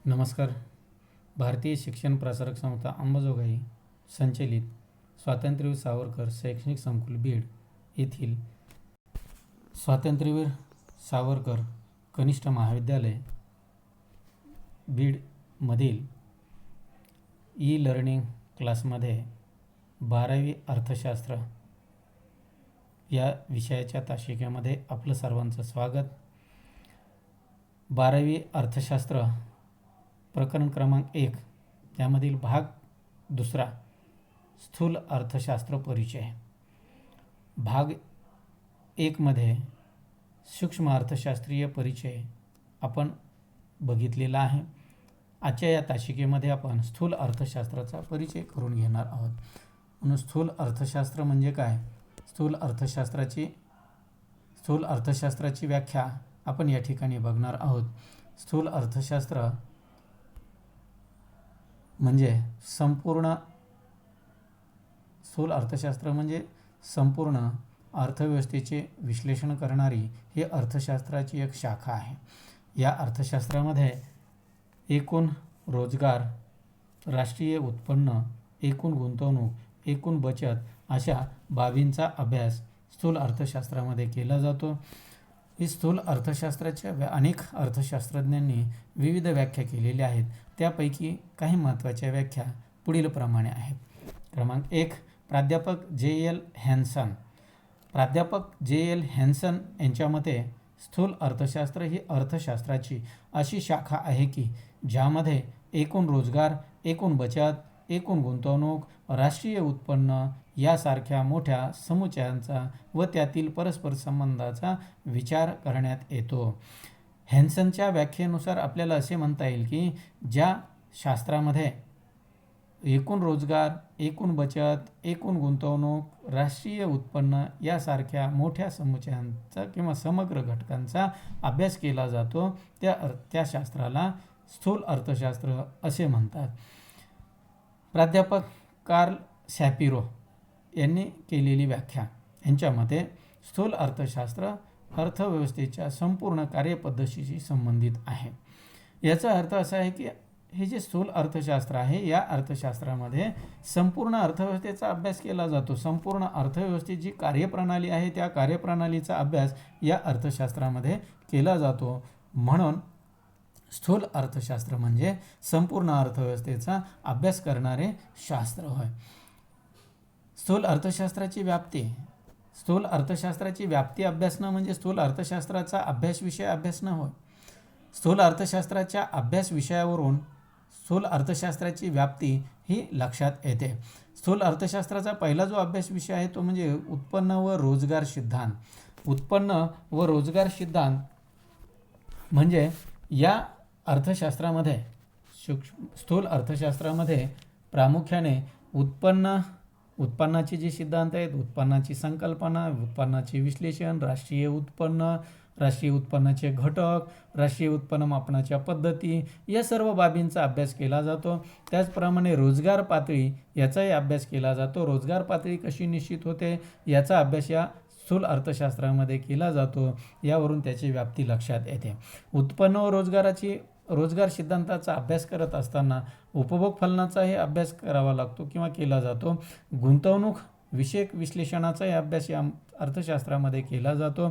नमस्कार. भारतीय शिक्षण प्रसारक संस्था अंबाजोगाई संचलित स्वातंत्र्यवीर सावरकर शैक्षणिक संकुल बीड येथील स्वातंत्र्यवीर सावरकर कनिष्ठ महाविद्यालय बीडमधील ई लर्निंग क्लासमध्ये 12वी अर्थशास्त्र या विषयाच्या तासिकेमध्ये आपलं सर्वांचं स्वागत. 12वी अर्थशास्त्र प्रकरण क्रमांक 1 यामधील भाग 2 स्थूल अर्थशास्त्र परिचय. भाग 1 मध्ये सूक्ष्म अर्थशास्त्रीय परिचय आपण बघितलेला आहे. आजच्या या तासिकेमध्ये आपण स्थूल अर्थशास्त्राचा परिचय करून घेणार आहोत. म्हणून स्थूल अर्थशास्त्र म्हणजे काय, स्थूल अर्थशास्त्राची व्याख्या आपण या ठिकाणी बघणार आहोत. स्थूल अर्थशास्त्र म्हणजे संपूर्ण अर्थव्यवस्थेचे विश्लेषण करणारी ही अर्थशास्त्राची एक शाखा आहे. या अर्थशास्त्रामध्ये एकूण रोजगार, राष्ट्रीय उत्पन्न, एकूण गुंतवणूक, एकूण बचत अशा बाबींचा अभ्यास स्थूल अर्थशास्त्रामध्ये केला जातो. ही स्थूल अर्थशास्त्राच्या अनेक अर्थशास्त्रज्ञांनी विविध व्याख्या केलेल्या आहेत. त्यापैकी काही महत्त्वाच्या व्याख्या पुढील प्रमाणे आहेत. क्रमांक 1 प्राध्यापक जे एल हॅन्सन यांच्या मते स्थूल अर्थशास्त्र ही अर्थशास्त्राची अशी शाखा आहे की ज्यामध्ये एकूण रोजगार, एकूण बचत, एकूण गुंतवणूक, राष्ट्रीय उत्पन्न यासारख्या मोठ्या समुच्चयांचा व त्यातील परस्पर संबंधाचा विचार करण्यात येतो. हॅन्सनच्या व्याख्येनुसार आपल्याला असे म्हणता येईल की ज्या शास्त्रामध्ये एकूण रोजगार, एकूण बचत, एकूण गुंतवणूक, राष्ट्रीय उत्पन्न यासारख्या मोठ्या समुच्चयांचा किंवा समग्र घटकांचा अभ्यास केला जातो त्या शास्त्राला स्थूल अर्थशास्त्र असे म्हणतात. प्राध्यापक कार्ल शॅपिरो यांनी केलेली व्याख्या, यांच्या मते स्थूल अर्थशास्त्र अर्थव्यवस्थेच्या संपूर्ण कार्यपद्धतीशी संबंधित आहे. याचा अर्थ असा आहे की हे जे स्थूल अर्थशास्त्र आहे या अर्थशास्त्रामध्ये संपूर्ण अर्थव्यवस्थेचा अभ्यास केला जातो. संपूर्ण अर्थव्यवस्थेची जी कार्यप्रणाली आहे त्या कार्यप्रणालीचा अभ्यास या अर्थशास्त्रामध्ये केला जातो. म्हणून स्थूल अर्थशास्त्र म्हणजे संपूर्ण अर्थव्यवस्थेचा अभ्यास करणारे शास्त्र होय. स्थूल अर्थशास्त्राची व्याप्ती अभ्यासणं म्हणजे स्थूल अर्थशास्त्राचा विषय अभ्यासणं होय. स्थूल अर्थशास्त्राच्या अभ्यास विषयावरून स्थूल अर्थशास्त्राची व्याप्ती ही लक्षात येते. स्थूल अर्थशास्त्राचा पहिला जो अभ्यास विषय आहे तो म्हणजे उत्पन्न व रोजगार सिद्धांत. उत्पन्न व रोजगार सिद्धांत म्हणजे या अर्थशास्त्रामध्ये स्थूल अर्थशास्त्रामध्ये प्रामुख्याने उत्पन्नाचे जे सिद्धांत आहेत, उत्पन्नाची संकल्पना, उत्पन्नाचे विश्लेषण, राष्ट्रीय उत्पन्नाचे घटक, राष्ट्रीय उत्पन्न मापनाच्या पद्धती या सर्व बाबींचा अभ्यास केला जातो. त्याचप्रमाणे रोजगार पातळी याचाही अभ्यास केला जातो. रोजगार पातळी कशी निश्चित होते याचा अभ्यास या स्थूल अर्थशास्त्रामध्ये केला जातो. यावरून त्याची व्याप्ती लक्षात येते. उत्पन्न व रोजगार सिद्धांताचा अभ्यास करत असताना उपभोग फलनाचाही अभ्यास करावा लागतो किंवा केला जातो. गुंतवणूक विषयक विश्लेषणाचाही अभ्यास या अर्थशास्त्रामध्ये केला जातो.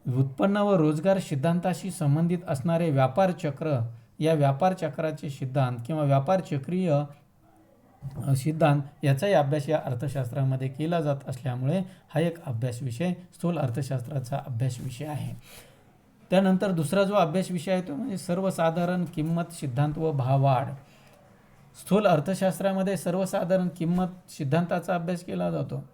उत्पन्न व रोजगार सिद्धांताशी संबंधित असणारे व्यापार चक्र, या व्यापार चक्राचे सिद्धांत किंवा व्यापार चक्रीय सिद्धांत याचाही अभ्यास या अर्थशास्त्रामध्ये केला जात असल्यामुळे हा एक अभ्यास विषय स्थूल अर्थशास्त्राचा अभ्यास विषय आहे. त्यानंतर दुसरा जो अभ्यास विषय आहे तो म्हणजे सर्वसाधारण किंमत सिद्धांत व भाववाढ. स्थूल अर्थशास्त्रामध्ये सर्वसाधारण किंमत सिद्धांताचा अभ्यास केला जातो.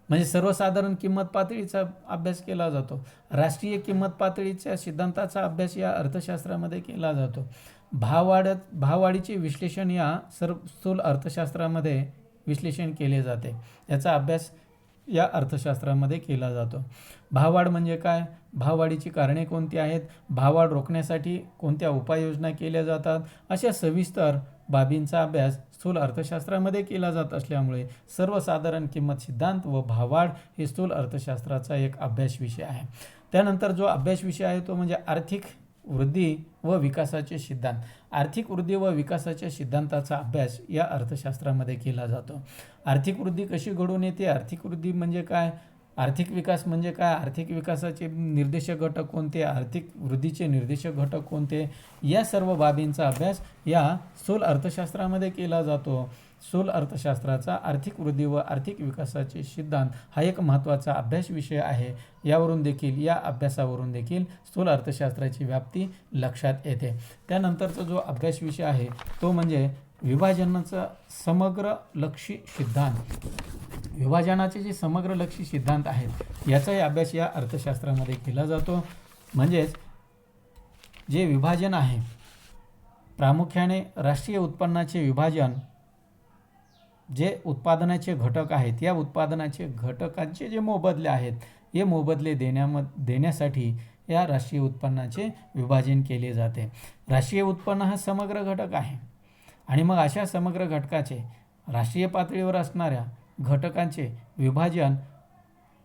म्हणजे सर्वसाधारण किंमत पातळीचा अभ्यास केला जातो. राष्ट्रीय किंमत पातळीच्या सिद्धांताचा अभ्यास या अर्थशास्त्रामध्ये केला जातो. भाववाढीचे विश्लेषण या स्थूल अर्थशास्त्रामध्ये विश्लेषण केले जाते. याचा अभ्यास या अर्थशास्त्रामध्ये केला जातो. भाववाढ म्हणजे काय, भाववाढीची कारणे कोणती आहेत, भाववाढ रोखण्यासाठी कोणत्या उपाययोजना केल्या जातात, अशा सविस्तर बाबींचा अभ्यास स्थूल अर्थशास्त्रामध्ये केला जात असल्यामुळे सर्वसाधारण किंमत सिद्धांत व भाववाढ हे स्थूल अर्थशास्त्राचा एक अभ्यास विषय आहे. त्यानंतर जो अभ्यास विषय आहे तो म्हणजे आर्थिक वृद्धी व विकासाचे सिद्धांत. आर्थिक वृद्धी व विकासाच्या सिद्धांताचा अभ्यास या अर्थशास्त्रामध्ये केला जातो. आर्थिक वृद्धी कशी घडून येते, आर्थिक वृद्धी म्हणजे काय, आर्थिक विकास म्हणजे काय, आर्थिक विकासाचे निर्देशक घटक कोणते, आर्थिक वृद्धीचे निर्देशक घटक कोणते, या सर्व बाबींचा अभ्यास या स्थूल अर्थशास्त्रामध्ये केला जातो. स्थूल अर्थशास्त्राचा आर्थिक वृद्धी व आर्थिक विकासाचे सिद्धांत हा एक महत्त्वाचा अभ्यास विषय आहे. या अभ्यासावरून देखील स्थूल अर्थशास्त्राची व्याप्ती लक्षात येते. त्यानंतरचा जो अभ्यास विषय आहे तो म्हणजे विभाजनाचा समग्रलक्षी सिद्धांत. विभाजनाचे जे समग्रलक्षी सिद्धांत आहेत याचाही अभ्यास या अर्थशास्त्रामध्ये केला जातो. म्हणजेच जे विभाजन आहे, प्रामुख्याने राष्ट्रीय उत्पन्नाचे विभाजन, जे उत्पादनाचे घटक आहेत या उत्पादनाचे घटकांचे जे मोबदले आहेत हे मोबदले देण्यासाठी या राष्ट्रीय उत्पन्नाचे विभाजन केले जाते. राष्ट्रीय उत्पन्न हा समग्र घटक आहे आणि मग अशा समग्र घटकाचे राष्ट्रीय पातळीवर असणाऱ्या घटकांचे विभाजन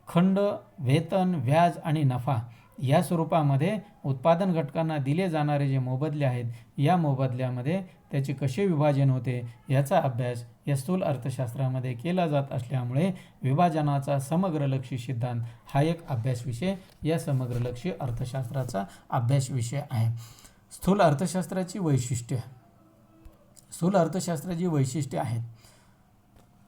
खंड, वेतन, व्याज आणि नफा या स्वरूपामध्ये उत्पादन घटकांना दिले जाणारे जे मोबदले आहेत या मोबदल्यामध्ये त्याचे कसे विभाजन होते याचा अभ्यास या स्थूल अर्थशास्त्रामध्ये केला जात असल्यामुळे विभाजनाचा समग्रलक्षी सिद्धांत हा एक अभ्यास विषय या समग्रलक्षी अर्थशास्त्राचा अभ्यास विषय आहे. स्थूल अर्थशास्त्राची वैशिष्ट्ये. स्थूल अर्थशास्त्राची वैशिष्ट्ये आहेत.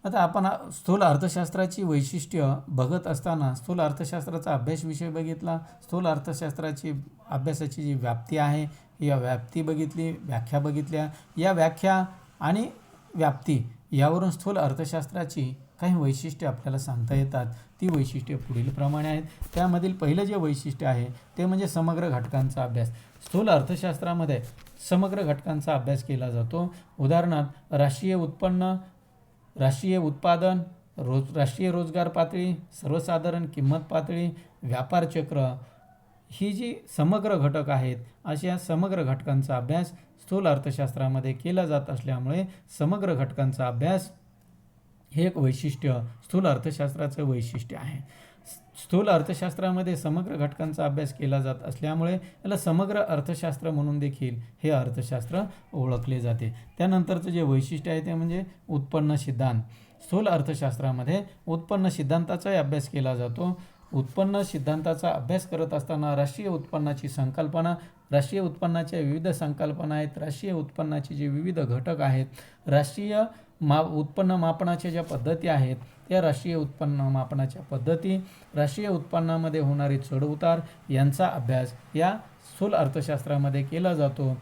आता आपण स्थूल अर्थशास्त्राची वैशिष्ट्य बघत असताना स्थूल अर्थशास्त्राचा अभ्यास विषय बघितला, स्थूल अर्थशास्त्राची अभ्यासाची जी व्याप्ती आहे या व्याप्ती बघितली, व्याख्या बघितल्या. या व्याख्या आणि व्याप्ती यावरून स्थूल अर्थशास्त्राची काही वैशिष्ट्ये आपल्याला सांगता येतात. ती वैशिष्ट्ये पुढीलप्रमाणे आहेत. त्यामधील पहिलं जे वैशिष्ट्य आहे ते म्हणजे समग्र घटकांचा अभ्यास. स्थूल अर्थशास्त्रामध्ये समग्र घटकांचा अभ्यास केला जातो. उदाहरणार्थ राष्ट्रीय उत्पन्न, राष्ट्रीय उत्पादन, राष्ट्रीय रोजगार पातळी, सर्वसाधारण किंमत पातळी, व्यापार चक्र ही जी समग्र घटक आहेत अशा समग्र घटकांचा अभ्यास स्थूल अर्थशास्त्रामध्ये केला जात असल्यामुळे समग्र घटकांचा अभ्यास हे एक वैशिष्ट्य स्थूल अर्थशास्त्राचं वैशिष्ट्य आहे. स्थूल अर्थशास्त्रामध्ये समग्र घटकांचा अभ्यास केला जात असल्यामुळे याला समग्र अर्थशास्त्र म्हणून देखील हे अर्थशास्त्र ओळखले जाते. त्यानंतरचं जे वैशिष्ट्य आहे ते म्हणजे उत्पन्न सिद्धांत. स्थूल अर्थशास्त्रामध्ये उत्पन्न सिद्धांताचाही अभ्यास केला जातो. उत्पन्न सिद्धांताचा अभ्यास करत असताना राष्ट्रीय उत्पन्नाची संकल्पना, राष्ट्रीय उत्पन्नाच्या विविध संकल्पना आहेत, राष्ट्रीय उत्पन्नाचे जे विविध घटक आहेत, राष्ट्रीय उत्पन्न मापनाच्या ज्या पद्धती आहेत त्या राष्ट्रीय उत्पन्न मापनाच्या पद्धती, राष्ट्रीय उत्पन्नामध्ये होणारे चढउतार यांचा अभ्यास या स्थूल अर्थशास्त्रामध्ये केला जातो.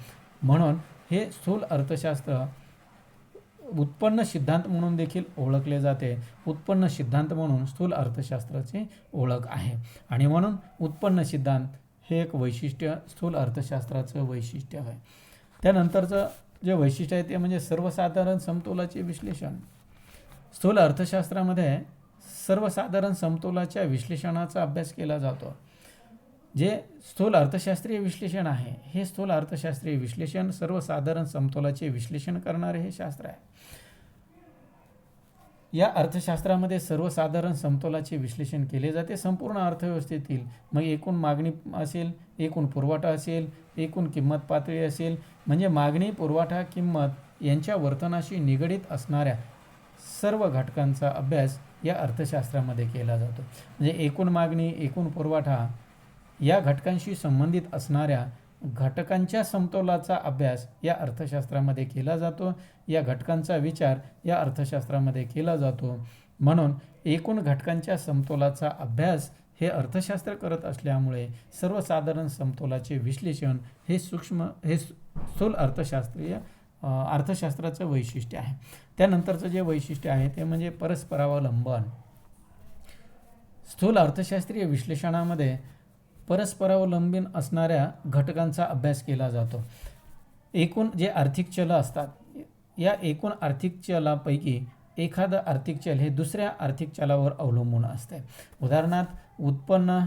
म्हणून हे स्थूल अर्थशास्त्र उत्पन्न सिद्धांत म्हणून देखील ओळखले जाते. उत्पन्न सिद्धांत म्हणून स्थूल अर्थशास्त्राची ओळख आहे आणि म्हणून उत्पन्न सिद्धांत हे एक वैशिष्ट्य स्थूल अर्थशास्त्राचं वैशिष्ट्य आहे. त्यानंतरचं जे वैशिष्ट्य आहे ते म्हणजे सर्वसाधारण समतोलाचे विश्लेषण. स्थूल अर्थशास्त्रामध्ये सर्वसाधारण समतोलाच्या विश्लेषणाचा अभ्यास केला जातो. जे स्थूल अर्थशास्त्रीय विश्लेषण आहे हे स्थूल अर्थशास्त्रीय विश्लेषण सर्वसाधारण समतोलाचे विश्लेषण करणारे हे शास्त्र आहे. या अर्थशास्त्रामध्ये सर्वसाधारण समतोलाचे विश्लेषण केले जाते. संपूर्ण अर्थव्यवस्थेतील मग एकूण मागणी असेल, एकूण पुरवठा असेल, एकूण किंमत पातळी असेल, म्हणजे मागणी, पुरवठा, किंमत यांच्या वर्तनाशी निगडीत असणाऱ्या सर्व घटकांचा अभ्यास या अर्थशास्त्रामध्ये केला जातो. म्हणजे एकूण मागणी, एकूण पुरवठा या घटकांशी संबंधित असणाऱ्या घटकांच्या समतोलाचा अभ्यास या अर्थशास्त्रामध्ये केला जातो. या घटकांचा विचार या अर्थशास्त्रामध्ये केला जातो. म्हणून एकूण घटकांच्या समतोलाचा अभ्यास हे अर्थशास्त्र करत असल्यामुळे सर्वसाधारण समतोलाचे विश्लेषण हे स्थूल अर्थशास्त्राचं वैशिष्ट्य आहे. त्यानंतरचं जे वैशिष्ट्य आहे ते म्हणजे परस्परावलंबन. स्थूल अर्थशास्त्रीय विश्लेषणामध्ये परस्परावलंबीन असणाऱ्या घटकांचा अभ्यास केला जातो. एकूण जे आर्थिक चल असतात या एकूण आर्थिक चलापैकी एखादं आर्थिक चल हे दुसऱ्या आर्थिक चलावर अवलंबून असते. उदाहरणार्थ उत्पन्न,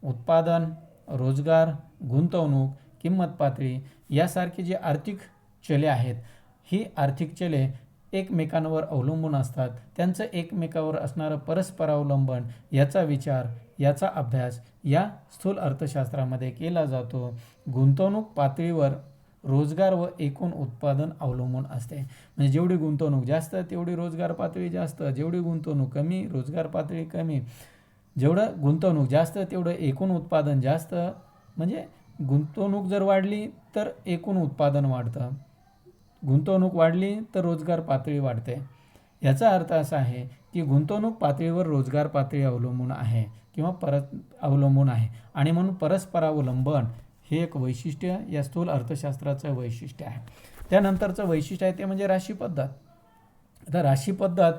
उत्पादन, रोजगार, गुंतवणूक, किंमत पातळी यासारखी जी आर्थिक चले आहेत ही आर्थिक चले एकमेकांवर अवलंबून असतात, त्यांचं एकमेकावर असणारं परस्परावलंबन याचा विचार, याचा अभ्यास या स्थूल अर्थशास्त्रामध्ये केला जातो. गुंतवणूक पातळीवर रोजगार व एकूण उत्पादन अवलंबून असते. म्हणजे जेवढी गुंतवणूक जास्त तेवढी रोजगार पातळी जास्त, जेवढी गुंतवणूक कमी रोजगार पातळी कमी. जेवढं गुंतवणूक जास्त तेवढं एकूण उत्पादन जास्त. म्हणजे गुंतवणूक जर वाढली तर एकूण उत्पादन वाढतं, गुंतवणूक वाढली तर रोजगार पातळी वाढते. याचा अर्थ असा आहे की गुंतवणूक पातळीवर रोजगार पातळी अवलंबून आहे किंवा अवलंबून आहे आणि म्हणून परस्परावलंबन हे एक वैशिष्ट्य या स्थूल अर्थशास्त्राचं वैशिष्ट्य आहे. त्यानंतरचं वैशिष्ट्य आहे ते म्हणजे राशी पद्धत. आता राशी पद्धत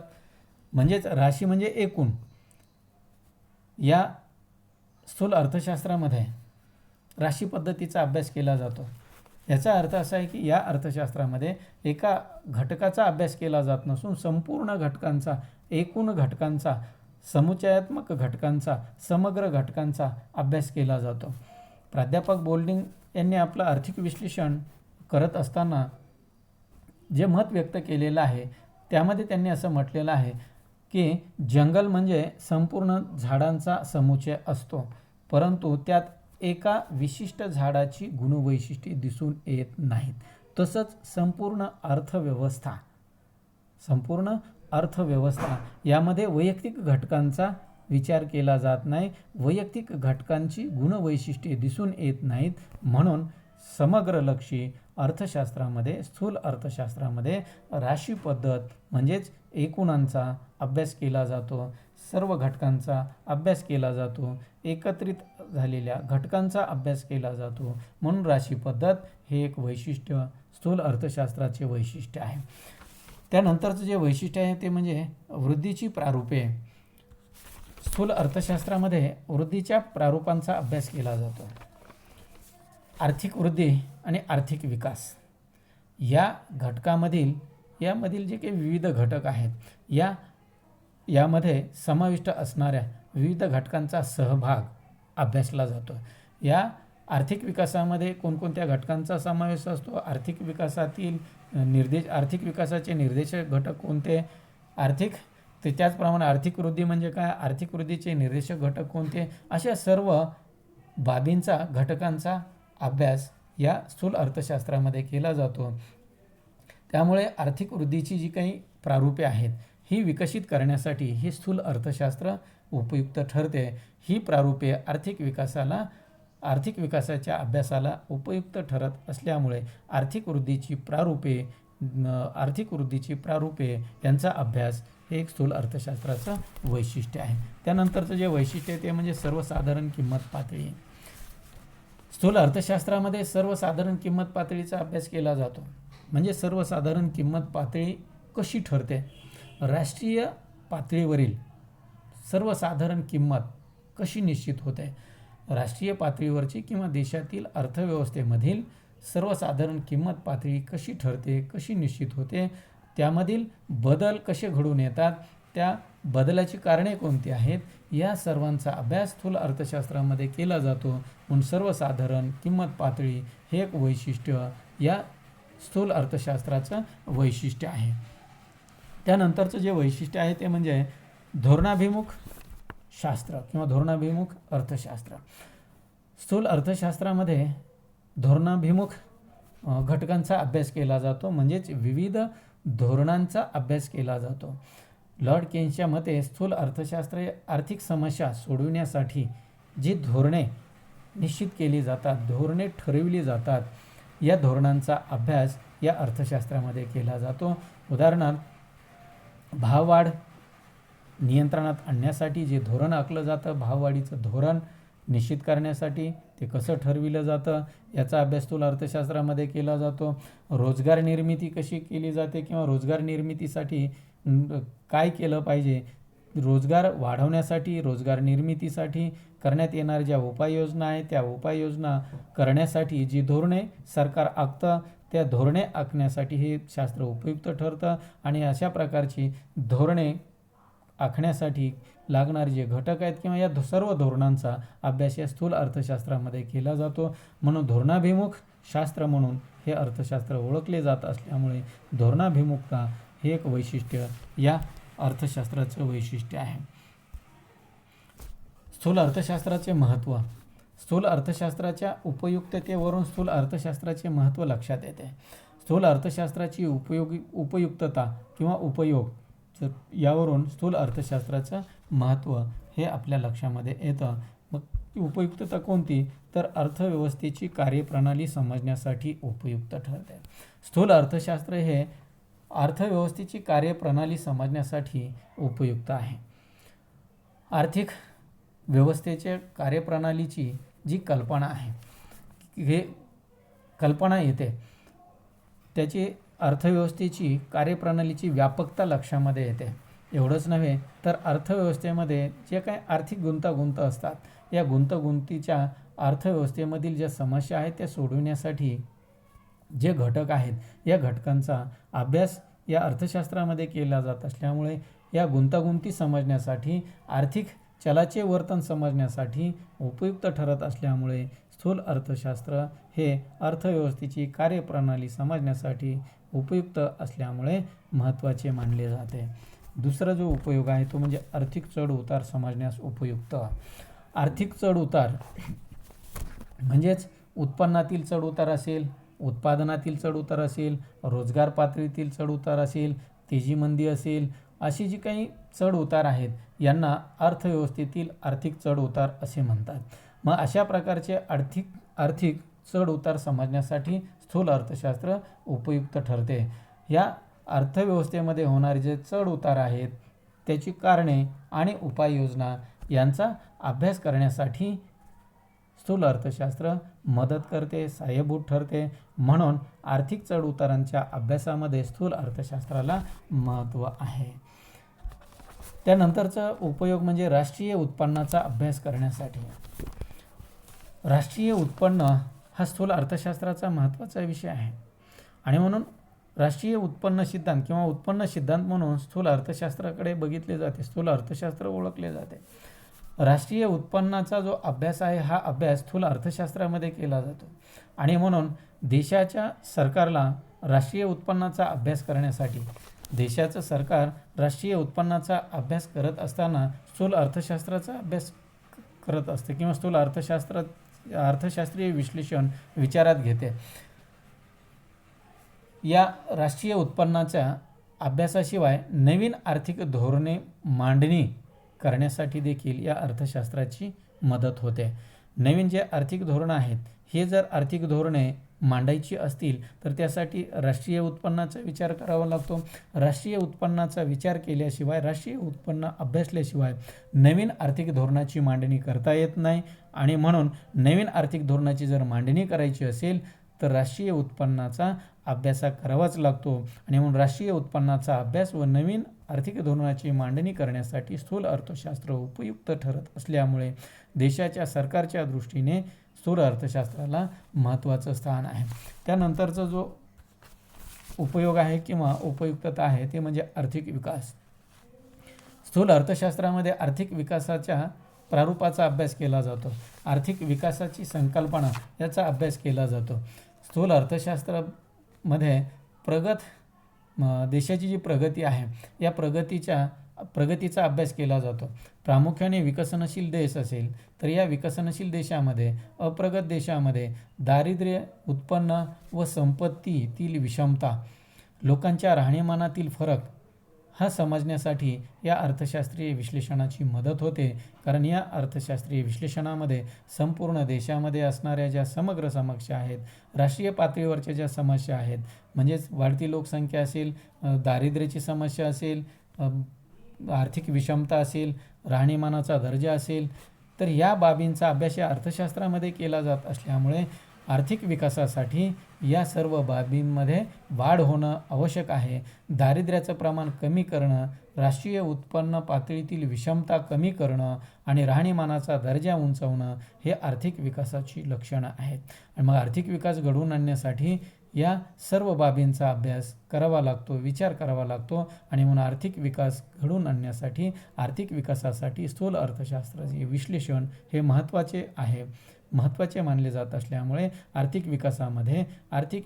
म्हणजेच राशी म्हणजे एकूण. या स्थूल अर्थशास्त्रामध्ये राशी पद्धतीचा अभ्यास केला जातो. याचा अर्थ असा आहे की या अर्थशास्त्रामध्ये एका घटकाचा अभ्यास केला जात नसून संपूर्ण घटकांचा, एकूण घटकांचा, समुच्चयात्मक घटकांचा, समग्र घटकांचा अभ्यास केला जातो. प्राध्यापक बोल्डिंग यांनी आपलं आर्थिक विश्लेषण करत असताना जे मत व्यक्त केलेलं आहे त्यामध्ये त्यांनी असं म्हटलेलं आहे की जंगल म्हणजे संपूर्ण झाडांचा समुच्चय असतो, परंतु त्यात एका विशिष्ट झाडाची गुणवैशिष्ट्ये दिसून येत नाहीत. तसंच संपूर्ण अर्थव्यवस्था यामध्ये वैयक्तिक घटकांचा विचार केला जात नाही, वैयक्तिक घटकांची गुणवैशिष्ट्ये दिसून येत नाहीत. म्हणून समग्रलक्षी अर्थशास्त्रामध्ये, स्थूल अर्थशास्त्रामध्ये राशी पद्धत म्हणजेच एकूणांचा अभ्यास केला जातो, सर्व घटकांचा अभ्यास केला जातो, एकत्रित झालेल्या घटकांचा अभ्यास केला जातो. म्हणून राशी पद्धत हे एक वैशिष्ट्य स्थूल अर्थशास्त्राचे वैशिष्ट्य आहे. त्यानंतरचं जे वैशिष्ट्य आहे ते म्हणजे वृद्धीची प्रारूपे. स्थूल अर्थशास्त्रामध्ये वृद्धीच्या प्रारूपांचा अभ्यास केला जातो. आर्थिक वृद्धी आणि आर्थिक विकास या यामधील जे काही विविध घटक आहेत यामध्ये समाविष्ट असणाऱ्या विविध घटकांचा सहभाग अभ्यासला जातो. या आर्थिक विकासामध्ये कोणकोणत्या घटकांचा समावेश असतो, आर्थिक विकासातील आर्थिक विकासाचे निर्देशक घटक कोणते, त्याचप्रमाणे आर्थिक वृद्धी म्हणजे काय, आर्थिक वृद्धीचे निर्देशक घटक कोणते, अशा सर्व बाबींचा, घटकांचा अभ्यास या स्थूल अर्थशास्त्रामध्ये केला जातो. त्यामुळे आर्थिक वृद्धीची जी काही प्रारूपे आहेत ही विकसित करण्यासाठी हे स्थूल अर्थशास्त्र उपयुक्त ठरते. ही प्रारूपे आर्थिक विकासाच्या अभ्यासाला उपयुक्त ठरत असल्यामुळे आर्थिक वृद्धीची प्रारूपे यांचा अभ्यास हे एक स्थूल अर्थशास्त्राचं वैशिष्ट्य आहे. त्यानंतरचं जे वैशिष्ट्य आहे ते म्हणजे सर्वसाधारण किंमत पातळी. स्थूल अर्थशास्त्रामध्ये सर्वसाधारण किंमत पातळीचा अभ्यास केला जातो. म्हणजे सर्वसाधारण किंमत पातळी कशी ठरते, राष्ट्रीय पातळीवरील सर्वसाधारण किंमत कशी निश्चित होते, राष्ट्रीय पातळीवरची किंवा देशातील अर्थव्यवस्थेमधील सर्वसाधारण किंमत पातळी कशी ठरते, कशी निश्चित होते, त्यामधील बदल कसे घडून येतात, त्या बदलाची कारणे कोणती आहेत, या सर्वांचा अभ्यास स्थूल अर्थशास्त्रामध्ये केला जातो. म्हणून सर्वसाधारण किंमत पातळी हे एक वैशिष्ट्य या स्थूल अर्थशास्त्राचं वैशिष्ट्य आहे. त्यानंतरचं जे वैशिष्ट्य आहे ते म्हणजे धोरणाभिमुख शास्त्र किंवा धोरणाभिमुख अर्थशास्त्र. स्थूल अर्थशास्त्रामध्ये धोरणाभिमुख घटकांचा अभ्यास केला जातो, म्हणजेच विविध धोरणांचा अभ्यास केला जातो. लॉर्ड केन्सच्या मते स्थूल अर्थशास्त्र आर्थिक समस्या सोडविण्यासाठी जी धोरणे निश्चित केली जातात, धोरणे ठरविली जातात, या धोरणांचा अभ्यास या अर्थशास्त्रामध्ये केला जातो. उदाहरणार्थ भाववाढ नियंत्रणात आणण्यासाठी जे धोरण आखलं जातं, भाववाढीचं धोरण निश्चित करण्यासाठी ते कसं ठरविलं जातं याचा अभ्यास स्थूल अर्थशास्त्रामध्ये केला जातो. रोजगार निर्मिती कशी केली जाते किंवा रोजगार निर्मितीसाठी काय केलं पाहिजे, रोजगार वाढवण्यासाठी, रोजगार निर्मितीसाठी करण्यात येणाऱ्या ज्या उपाययोजना आहेत त्या उपाययोजना करण्यासाठी जी धोरणे सरकार आखतं त्या धोरणे आखण्यासाठी हे शास्त्र उपयुक्त ठरतं. आणि अशा प्रकारची धोरणे आखण्यासाठी लागणारे जे घटक आहेत किंवा या सर्व धोरणांचा अभ्यास या स्थूल अर्थशास्त्रामध्ये केला जातो. म्हणून धोरणाभिमुख शास्त्र म्हणून हे अर्थशास्त्र ओळखले जात असल्यामुळे धोरणाभिमुखता हे एक वैशिष्ट्य या अर्थशास्त्राचं वैशिष्ट्य आहे. स्थूल अर्थशास्त्राचे महत्त्व. स्थूल अर्थशास्त्राच्या उपयुक्ततेवरून स्थूल अर्थशास्त्राचे महत्त्व लक्षात येते. स्थूल अर्थशास्त्राची उपयुक्तता किंवा उपयोग यावरून स्थूल अर्थशास्त्राचं महत्त्व हे आपल्या लक्षामध्ये येतं. मग उपयुक्तता कोणती? तर अर्थव्यवस्थेची कार्यप्रणाली समजण्यासाठी उपयुक्त ठरते. स्थूल अर्थशास्त्र हे अर्थव्यवस्थेची कार्यप्रणाली समजण्यासाठी उपयुक्त आहे. आर्थिक व्यवस्थेच्या कार्यप्रणालीची जी कल्पना आहे, हे कल्पना येते त्याची अर्थव्यवस्थेची कार्यप्रणालीची व्यापकता लक्षामध्ये येते. एवढंच नव्हे तर अर्थव्यवस्थेमध्ये जे काही आर्थिक गुंतागुंत असतात, या गुंतागुंतीच्या अर्थव्यवस्थेमधील ज्या समस्या आहेत त्या सोडवण्यासाठी जे घटक आहेत, या घटकांचा अभ्यास या अर्थशास्त्रामध्ये केला जात असल्यामुळे या गुंतागुंती समजण्यासाठी, आर्थिक चलाचे वर्तन समजण्यासाठी उपयुक्त ठरत असल्यामुळे स्थूल अर्थशास्त्र हे अर्थव्यवस्थेची कार्यप्रणाली समजण्यासाठी उपयुक्त असल्यामुळे महत्त्वाचे मानले जाते. दुसरा जो उपयोग आहे तो म्हणजे आर्थिक चढ उतार समजण्यास उपयुक्त. आर्थिक चढ उतार म्हणजेच उत्पन्नातील चढ उतार असेल, उत्पादनातील चढ उतार असेल, रोजगार पातळीतील चढ उतार असेल, तेजी मंदी असेल, अशी जी काही चढ उतार आहेत यांना अर्थव्यवस्थेतील आर्थिक चढ उतार असे म्हणतात. मग अशा प्रकारचे आर्थिक चढ उतार समजण्यासाठी स्थूल अर्थशास्त्र उपयुक्त ठरते. या अर्थव्यवस्थेमध्ये होणारे जे चढ उतार आहेत त्याची कारणे आणि उपाययोजना यांचा अभ्यास करण्यासाठी स्थूल अर्थशास्त्र मदत करते, सहाय्यभूत ठरते. म्हणून आर्थिक चढ उतारांच्या अभ्यासामध्ये स्थूल अर्थशास्त्राला महत्त्व आहे. त्यानंतरचा उपयोग म्हणजे राष्ट्रीय उत्पन्नाचा अभ्यास करण्यासाठी. राष्ट्रीय उत्पन्न हा स्थूल अर्थशास्त्राचा महत्त्वाचा विषय आहे आणि म्हणून राष्ट्रीय उत्पन्न सिद्धांत किंवा उत्पन्न सिद्धांत म्हणून स्थूल अर्थशास्त्राकडे बघितले जाते, स्थूल अर्थशास्त्र ओळखले जाते. राष्ट्रीय उत्पन्नाचा जो अभ्यास आहे हा अभ्यास स्थूल अर्थशास्त्रामध्ये केला जातो आणि म्हणून देशाच्या सरकारला राष्ट्रीय उत्पन्नाचा अभ्यास करण्यासाठी, देशाचं सरकार राष्ट्रीय उत्पन्नाचा अभ्यास करत असताना स्थूल अर्थशास्त्राचा अभ्यास करत असते किंवा स्थूल अर्थशास्त्रीय विश्लेषण विचारात घेते. या राष्ट्रीय उत्पन्नाच्या अभ्यासाशिवाय नवीन आर्थिक धोरणे मांडणी करण्यासाठी देखील या अर्थशास्त्राची मदत होते. नवीन जे आर्थिक धोरणं आहेत हे जर आर्थिक धोरणे मांडायची असतील तर त्यासाठी राष्ट्रीय उत्पन्नाचा विचार करावा लागतो. राष्ट्रीय उत्पन्नाचा विचार केल्याशिवाय, राष्ट्रीय उत्पन्न अभ्यासल्याशिवाय नवीन आर्थिक धोरणाची मांडणी करता येत नाही आणि म्हणून नवीन आर्थिक धोरणाची जर मांडणी करायची असेल तर राष्ट्रीय उत्पन्नाचा अभ्यास करावाच लागतो आणि म्हणून राष्ट्रीय उत्पन्नाचा अभ्यास व नवीन आर्थिक धोरणाची मांडणी करण्यासाठी स्थूल अर्थशास्त्र उपयुक्त ठरत असल्यामुळे देशाच्या सरकारच्या दृष्टीने स्थूल अर्थशास्त्राला महत्त्वाचं स्थान आहे. त्यानंतरचा जो उपयोग आहे किंवा उपयुक्तता आहे ते म्हणजे आर्थिक विकास. स्थूल अर्थशास्त्रामध्ये आर्थिक विकासाच्या प्रारूपाचा अभ्यास केला जातो. आर्थिक विकासाची संकल्पना याचा अभ्यास केला जातो. स्थूल अर्थशास्त्रामध्ये देशाची जी प्रगती आहे या प्रगतीचा अभ्यास केला जातो. प्रामुख्याने विकसनशील देश असेल तर या विकसनशील देशामध्ये, अप्रगत देशामध्ये दारिद्र्य, उत्पन्न व संपत्तीतील विषमता, लोकांच्या राहणीमानातील फरक हा समजण्यासाठी या अर्थशास्त्रीय विश्लेषणाची मदत होते. कारण या अर्थशास्त्रीय विश्लेषणामध्ये संपूर्ण देशामध्ये असणाऱ्या ज्या समग्र समस्या आहेत, राष्ट्रीय पातळीवरच्या ज्या समस्या आहेत, म्हणजेच वाढती लोकसंख्या असेल, दारिद्र्याची समस्या असेल, आर्थिक विषमता असेल, राहणीमानाचा दर्जा असेल, तर या बाबींचा अभ्यास या अर्थशास्त्रामध्ये केला जात असल्यामुळे आर्थिक विकासासाठी या सर्व बाबींमध्ये वाढ होणं आवश्यक आहे. दारिद्र्याचं प्रमाण कमी करणं, राष्ट्रीय उत्पन्न पातळीतील विषमता कमी करणं आणि राहणीमानाचा दर्जा उंचावणं हे आर्थिक विकासाची लक्षणं आहेत. आणि मग आर्थिक विकास घडवून आणण्यासाठी या सर्व बाबींचा अभ्यास करावा लागतो, विचार करावा लागतो आणि म्हणून आर्थिक विकास घडवून आणण्यासाठी, आर्थिक विकासासाठी स्थूल अर्थशास्त्राचे विश्लेषण हे महत्त्वाचे आहे. महत्त्वाचे मानले जात असल्यामुळे आर्थिक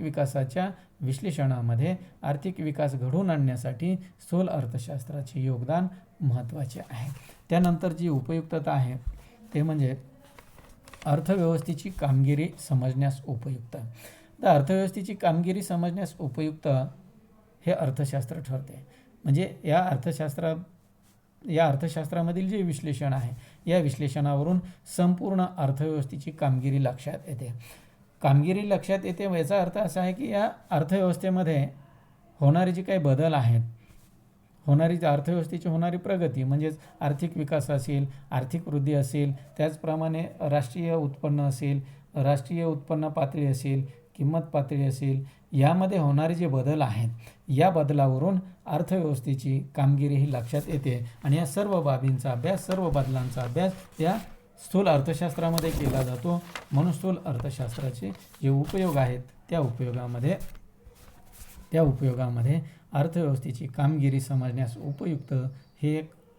विकासाच्या विश्लेषणामध्ये आर्थिक विकास घडवून आणण्यासाठी स्थूल अर्थशास्त्राचे योगदान महत्त्वाचे आहे. त्यानंतर जी उपयुक्तता आहे ते म्हणजे अर्थव्यवस्थेची कामगिरी समजण्यास उपयुक्त. तर अर्थव्यवस्थेची कामगिरी समजण्यास उपयुक्त हे अर्थशास्त्र ठरते. म्हणजे या अर्थशास्त्रामधील जे विश्लेषण आहे या विश्लेषणावरून संपूर्ण अर्थव्यवस्थेची कामगिरी लक्षात येते. कामगिरी लक्षात येते याचा अर्थ असा आहे की या अर्थव्यवस्थेमध्ये होणारे जे काही बदल आहेत, अर्थव्यवस्थेची होणारी प्रगती म्हणजेच आर्थिक विकास असेल, आर्थिक वृद्धी असेल, त्याचप्रमाणे राष्ट्रीय उत्पन्न असेल, राष्ट्रीय उत्पन्न पातळी असेल, किंमत पातळी असेल, यामध्ये होणारे जे बदल आहेत या बदलावरून अर्थव्यवस्थेची कामगिरी ही लक्षात येते. आणि या सर्व बाबींचा अभ्यास, सर्व बदलांचा अभ्यास या स्थूल अर्थशास्त्रामध्ये केला जातो. म्हणून स्थूल अर्थशास्त्राचे जे उपयोग आहेत त्या उपयोगामध्ये अर्थव्यवस्थेची कामगिरी समजण्यास उपयुक्त हे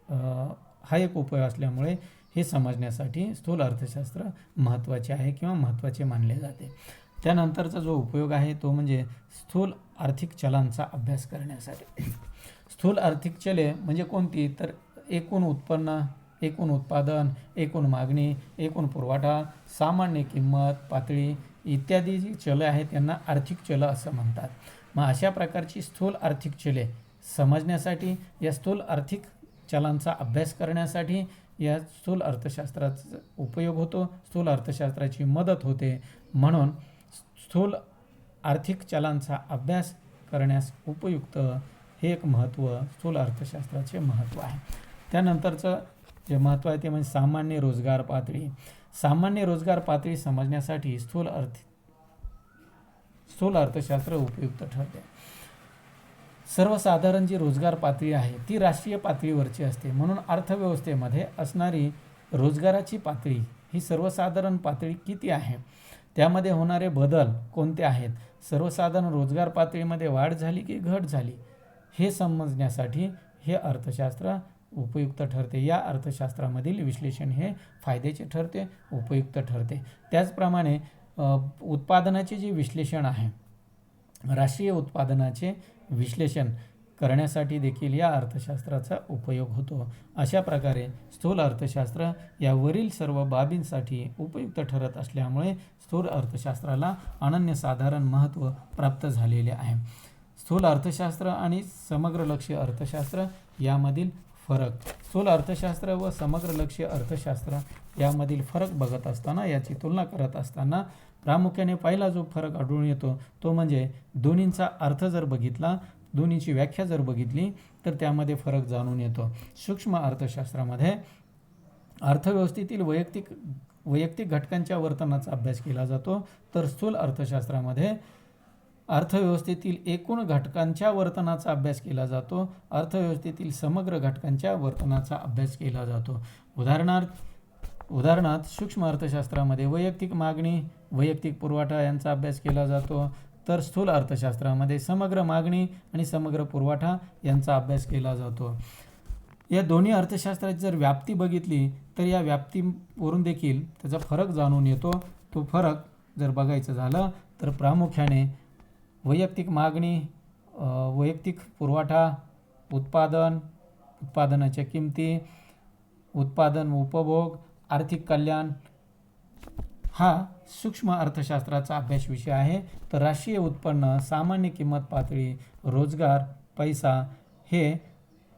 हा एक उपयोग असल्यामुळे हे समजण्यासाठी स्थूल अर्थशास्त्र महत्त्वाचे आहे किंवा महत्त्वाचे मानले जाते. त्यानंतरचा जो उपयोग आहे तो म्हणजे स्थूल आर्थिक चलांचा अभ्यास करण्यासाठी. स्थूल आर्थिक चले म्हणजे कोणती, तर एकूण उत्पन्न, एकूण उत्पादन, एकूण मागणी, एकूण पुरवठा, सामान्य किंमत पातळी इत्यादी जी चलं आहेत त्यांना आर्थिक चलं असं म्हणतात. मग अशा प्रकारची स्थूल आर्थिक चले समजण्यासाठी, या स्थूल आर्थिक चलांचा अभ्यास करण्यासाठी या स्थूल अर्थशास्त्राचा उपयोग होतो, स्थूल अर्थशास्त्राची मदत होते. म्हणून स्थूल आर्थिक चलांचा अभ्यास करण्यास उपयुक्त हे एक महत्त्व स्थूल अर्थशास्त्राचे महत्त्व आहे. त्यानंतरचं जे महत्त्व आहे ते म्हणजे सामान्य रोजगार पातळी. सामान्य रोजगार पातळी समजण्यासाठी स्थूल अर्थशास्त्र उपयुक्त ठरते. सर्वसाधारण जी रोजगार पातळी आहे ती राष्ट्रीय पातळीवरची असते. म्हणून अर्थव्यवस्थेमध्ये असणारी रोजगाराची पातळी ही सर्वसाधारण पातळी किती आहे, त्यामध्ये होणारे बदल कोणते आहेत, सर्वसाधारण रोजगार पातळीमध्ये वाढ झाली की घट झाली हे समजण्यासाठी हे अर्थशास्त्र उपयुक्त ठरते. या अर्थशास्त्रामधील विश्लेषण हे फायद्याचे ठरते, उपयुक्त ठरते. त्याचप्रमाणे उत्पादनाचे जे विश्लेषण आहे, राष्ट्रीय उत्पादनाचे विश्लेषण करण्यासाठी देखील या अर्थशास्त्राचा उपयोग होतो. अशा प्रकारे स्थूल अर्थशास्त्र यावरील सर्व बाबींसाठी उपयुक्त ठरत असल्यामुळे स्थूल अर्थशास्त्राला अनन्यसाधारण महत्त्व प्राप्त झालेले आहे. स्थूल अर्थशास्त्र आणि समग्र लक्ष्य अर्थशास्त्र यामधील फरक. स्थूल अर्थशास्त्र व समग्र लक्ष्य अर्थशास्त्र यामधील फरक बघत असताना, याची तुलना करत असताना प्रामुख्याने पहिला जो फरक आढळून येतो तो म्हणजे दोन्हींचा अर्थ जर बघितला, दोन्हीची व्याख्या जर बघितली तर त्यामध्ये फरक जाणून येतो. सूक्ष्म अर्थशास्त्रामध्ये अर्थव्यवस्थेतील वैयक्तिक घटकांच्या वर्तनाचा अभ्यास केला जातो, तर स्थूल अर्थशास्त्रामध्ये अर्थव्यवस्थेतील एकूण घटकांच्या वर्तनाचा अभ्यास केला जातो, अर्थव्यवस्थेतील समग्र घटकांच्या वर्तनाचा अभ्यास केला जातो. उदाहरणार्थ सूक्ष्म अर्थशास्त्रामध्ये वैयक्तिक मागणी, वैयक्तिक पुरवठा यांचा अभ्यास केला जातो, तर स्थूल अर्थशास्त्रामध्ये समग्र मागणी आणि समग्र पुरवठा यांचा अभ्यास केला जातो. या दोन्ही अर्थशास्त्राची जर व्याप्ती बघितली तर या व्याप्तीवरून देखील त्याचा फरक जाणून येतो. तो फरक जर बघायचं झालं तर प्रामुख्याने वैयक्तिक मागणी, वैयक्तिक पुरवठा, उत्पादनाच्या किमती, उत्पादन व उपभोग, आर्थिक कल्याण हा सूक्ष्म अर्थशास्त्राचा अभ्यास विषय आहे. तर राष्ट्रीय उत्पन्न, सामान्य किंमत पातळी, रोजगार, पैसा हे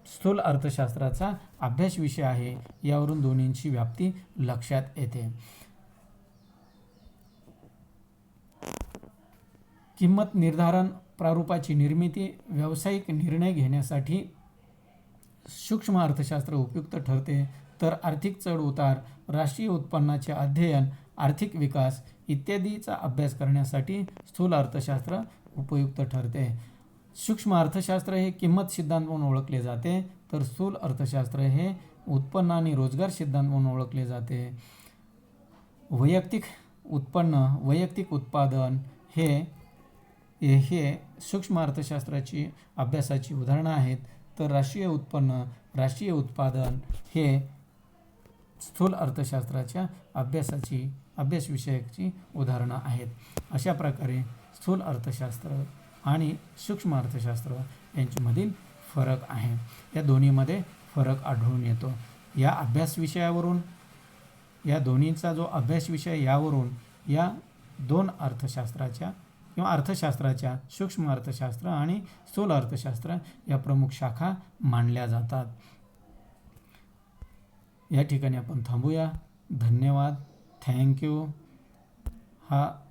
स्थूल अर्थशास्त्राचा अभ्यास विषय आहे. यावरून दोन्हींची व्याप्ती लक्षात येते. किंमत निर्धारण प्रारूपाची निर्मिती, व्यावसायिक निर्णय घेण्यासाठी सूक्ष्म अर्थशास्त्र उपयुक्त ठरते, तर आर्थिक चढ उतार, राष्ट्रीय उत्पन्नाचे अध्ययन, आर्थिक विकास इत्यादीचा अभ्यास करण्यासाठी स्थूल अर्थशास्त्र उपयुक्त ठरते. सूक्ष्म अर्थशास्त्र हे किंमत सिद्धांत म्हणून ओळखले जाते, तर स्थूल अर्थशास्त्र हे उत्पन्न आणि रोजगार सिद्धांत म्हणून ओळखले जाते. वैयक्तिक उत्पन्न, वैयक्तिक उत्पादन हे सूक्ष्म अर्थशास्त्राची अभ्यासाची उदाहरणं आहेत, तर राष्ट्रीय उत्पन्न, राष्ट्रीय उत्पादन हे स्थूल अर्थशास्त्राच्या अभ्यासाची अभ्यास विषयाची उदाहरणं आहेत. अशा प्रकारे स्थूल अर्थशास्त्र आणि सूक्ष्म अर्थशास्त्र यांच्यामधील फरक आहे. या दोन्हीमध्ये फरक आढळून येतो. या अभ्यास विषयावरून, या दोन्हीचा जो अभ्यास विषय यावरून या दोन अर्थशास्त्राच्या किंवा अर्थशास्त्राच्या सूक्ष्म अर्थशास्त्र आणि स्थूल अर्थशास्त्र या प्रमुख शाखा मानल्या जातात. या ठिकाणी आपण थांबूया. धन्यवाद. थँक्यू. हा